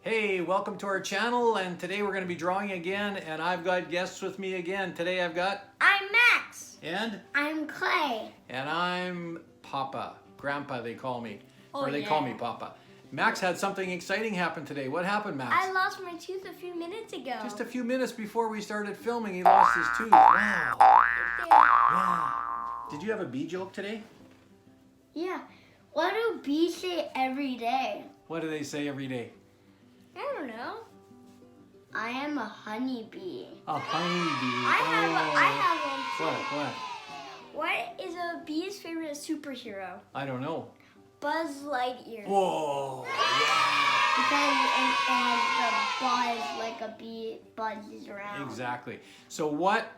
Hey, welcome to our channel, and today we're going to be drawing again, and I've got guests with me again. Today I've got... I'm Max. And? I'm Clay. And I'm Papa. Grandpa, they call me. Oh, or they call me Papa. Max had something exciting happen today. What happened, Max? I lost my tooth a few minutes ago. Just a few minutes before we started filming, he lost his tooth. Wow. Wow. Did you have a bee joke today? Yeah. What do bees say every day? What do they say every day? I don't know. I am a honeybee. A honeybee. I have one too. What? What is a bee's favorite superhero? I don't know. Buzz Lightyear. Whoa. Because it has the buzz like a bee buzzes around. Exactly. So what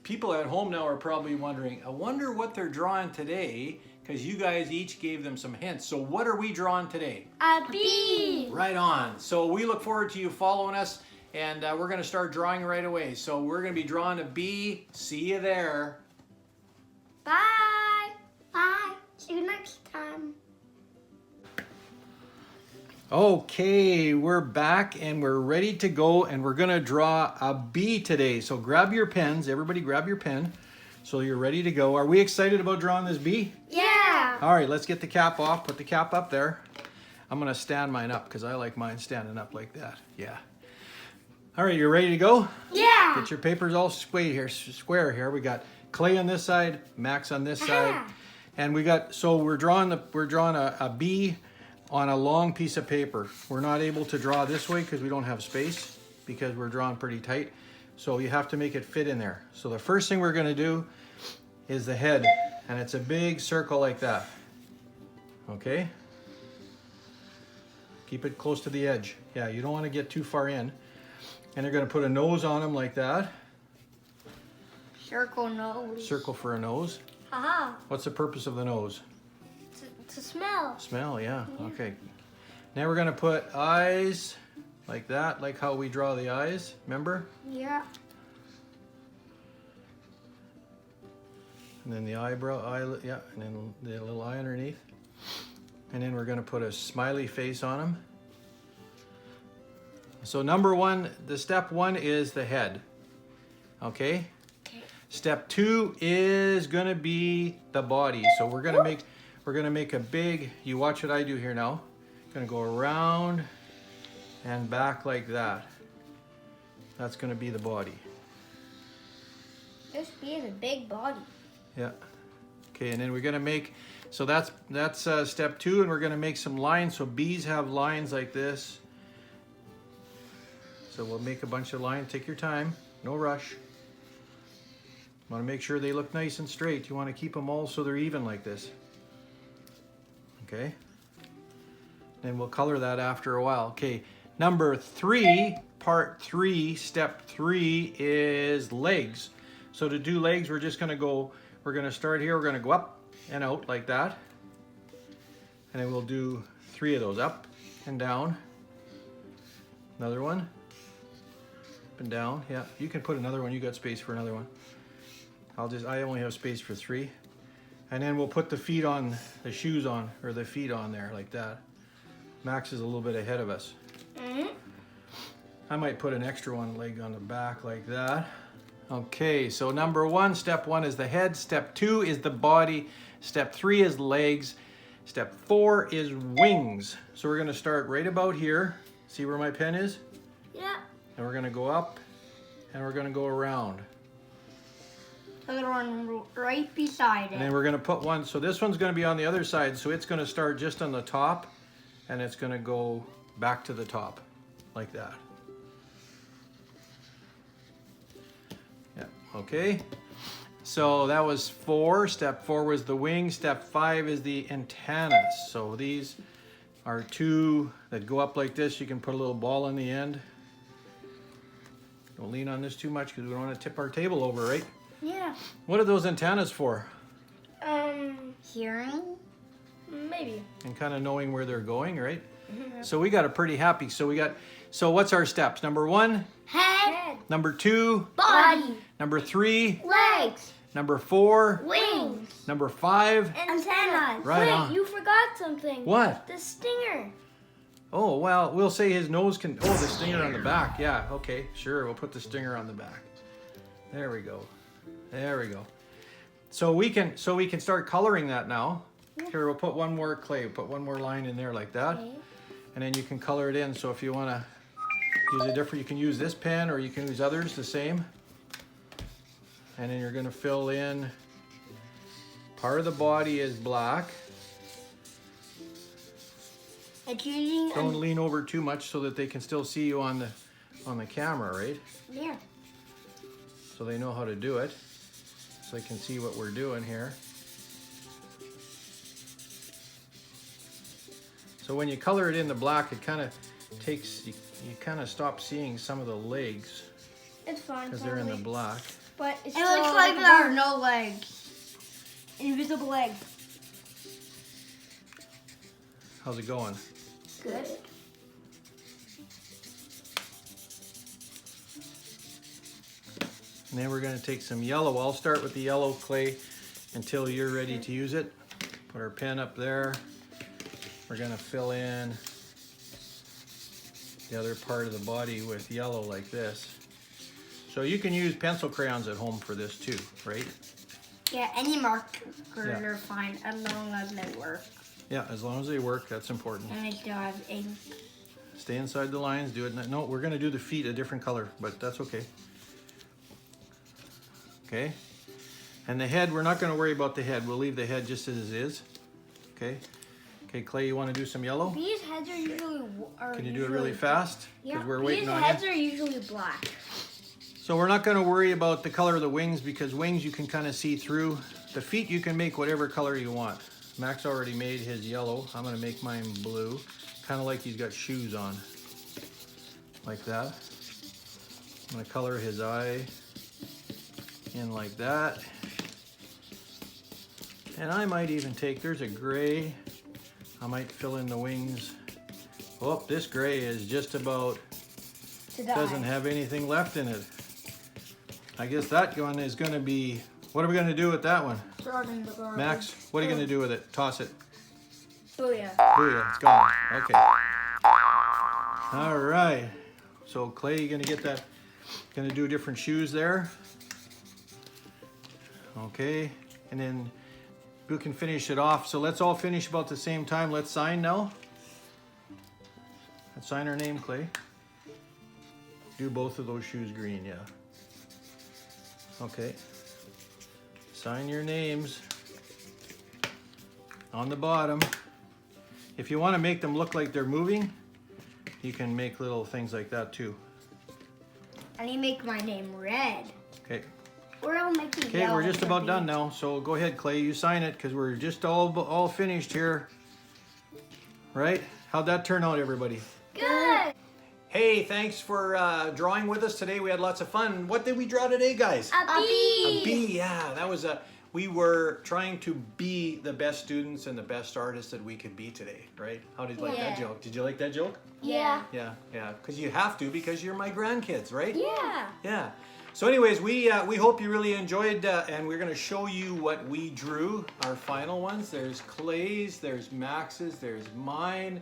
people at home now are probably wondering, I wonder what they're drawing today, because you guys each gave them some hints. So what are we drawing today? A bee. Right on. So we look forward to you following us, and we're going to start drawing right away. So we're going to be drawing a bee. See you there. Bye. Bye. See you next time. Okay, we're back and we're ready to go, and we're going to draw a bee today. So grab your pens. Everybody grab your pen. So you're ready to go. Are we excited about drawing this bee? Yeah. All right, let's get the cap off. Put the cap up there. I'm going to stand mine up because I like mine standing up like that. Yeah. All right, you ready to go? Yeah. Get your papers all square here. We got Clay on this side, Max on this side. And we got, so we're drawing a bee on a long piece of paper. We're not able to draw this way because we don't have space, because we're drawing pretty tight. So you have to make it fit in there. So the first thing we're going to do is the head, and it's a big circle like that. Okay? Keep it close to the edge. Yeah, you don't want to get too far in. And you're going to put a nose on him like that. Circle nose. Circle for a nose. Haha. What's the purpose of the nose? To smell. Smell, yeah. Okay. Now we're going to put eyes like that, like how we draw the eyes. Remember? Yeah. And then the eyebrow, yeah, and then the little eye underneath. And then we're going to put a smiley face on him. So number one, the step one is the head. Okay? Step two is going to be the body. So we're going to make a big, you watch what I do here now. Going to go around and back like that. That's going to be the body. This bee is a big body. Yeah. Okay, and then we're going to make, so that's step two, and we're going to make some lines. So bees have lines like this. So we'll make a bunch of lines. Take your time. No rush. You want to make sure they look nice and straight. You want to keep them all so they're even like this. Okay. Then we'll color that after a while. Okay. Number three, part three, step three is legs. So to do legs, we're just going to go, we're going to start here. We're going to go up and out like that. And then we'll do 3 of those, up and down. Another one. Up and down. Yeah, you can put another one. You got space for another one. I only have space for 3. And then we'll put the feet on, the shoes on, or the feet on there like that. Max is a little bit ahead of us. I might put an extra one leg on the back like that. Okay, so number one, step one is the head. Step two is the body. Step three is legs. Step 4 is wings. So we're gonna start right about here. See where my pen is? Yeah. And we're gonna go up and we're gonna go around. Other one right beside it. And then we're gonna put one, so this one's gonna be on the other side, so it's gonna start just on the top and it's gonna go back to the top, like that. Yeah, okay. So that was 4. Step 4 was the wing. Step 5 is the antennas. So these are 2 that go up like this. You can put a little ball on the end. Don't lean on this too much because we don't want to tip our table over, right? Yeah. What are those antennas for? Hearing? Maybe. And kind of knowing where they're going, right? So we got a pretty happy. So what's our steps? Number 1? Head. Number 2? Body. Number 3? Legs. Number 4? Wings. Number 5? Antennas. Right Wait, on. you forgot something. What? The stinger. Oh, well, we'll say his nose can, oh, the stinger on the back. Yeah, okay, sure. We'll put the stinger on the back. There we go. There we go. So we can start coloring that now. Here, we'll put one more clay. We'll put one more line in there like that. Okay. And then you can color it in. So if you want to use a different, you can use this pen or you can use others the same. And then you're going to fill in, part of the body is black. It's using Don't lean over too much so that they can still see you on the camera, right? yeah. So they know how to do it. So they can see what we're doing here. So when you color it in the black, it kind of takes, you kind of stop seeing some of the legs It's fine. because they're in the black. But it's It looks like there are no legs. Invisible legs. How's it going? good. And then we're going to take some yellow. I'll start with the yellow clay until you're ready to use it. Put our pen up there. We're going to fill in the other part of the body with yellow like this. So you can use pencil crayons at home for this too, right? Yeah, any markers Yeah. are fine as long as they work. Yeah, as long as they work, that's important. And they still have ink. Stay inside the lines, do it. No, we're going to do the feet a different color, but that's okay. Okay. And the head, we're not going to worry about the head. We'll leave the head just as it is. Okay. Okay, Clay, you want to do some yellow? These heads are usually Can you do it really fast? Because we're waiting These on heads you. are usually black. So we're not going to worry about the color of the wings because wings you can kind of see through. The feet you can make whatever color you want. Max already made his yellow. I'm going to make mine blue. Kind of like he's got shoes on. Like that. I'm going to color his eye in like that. And I might even take, there's a gray. I might fill in the wings. Oh, this gray is just about, doesn't have anything left in it. I guess that one is going to be, what are we going to do with that one? Throw it in the garbage. Max, what are you going to do with it? Toss it. Booyah. Booyah, it's gone. Okay. All right. So Clay, you're going to get that, going to do different shoes there. Okay. And then you can finish it off. So let's all finish about the same time. Let's sign now. Let's sign our name, Clay. Do both of those shoes green, yeah. Okay. Sign your names on the bottom. If you want to make them look like they're moving, you can make little things like that too. And you make my name red. Okay. We're all making Okay, we're just about done now. So go ahead, Clay, you sign it because we're just all finished here. Right? How'd that turn out, everybody? Good. Hey, thanks for drawing with us today. We had lots of fun. What did we draw today, guys? A bee. A bee, yeah. That was we were trying to be the best students and the best artists that we could be today, right? How did you like that Yeah. joke? Did you like that joke? Yeah. Yeah. Because you have to because you're my grandkids, right? Yeah. Yeah. So anyways, we hope you really enjoyed and we're going to show you what we drew, our final ones. There's Clay's, there's Max's, there's mine.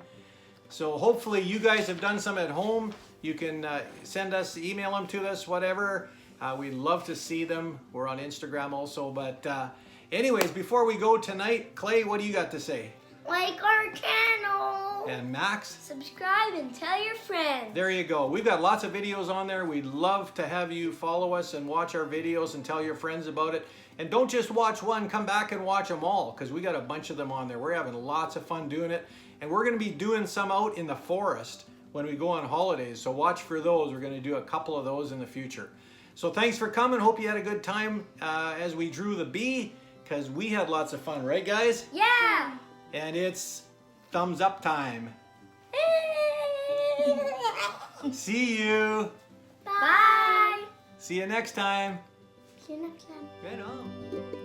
So hopefully you guys have done some at home. You can send us, email them to us, whatever. We'd love to see them. We're on Instagram also. But anyways, before we go tonight, Clay, what do you got to say? Like our channel. And Max? Subscribe and tell your friends. There you go. We've got lots of videos on there. We'd love to have you follow us and watch our videos and tell your friends about it. And don't just watch one, come back and watch them all because we got a bunch of them on there. We're having lots of fun doing it. And we're going to be doing some out in the forest when we go on holidays. So watch for those. We're going to do a couple of those in the future. So thanks for coming. Hope you had a good time as we drew the bee because we had lots of fun. Right, guys? Yeah. And it's thumbs up time. See you. Bye. See you next time. See you next time. Right on.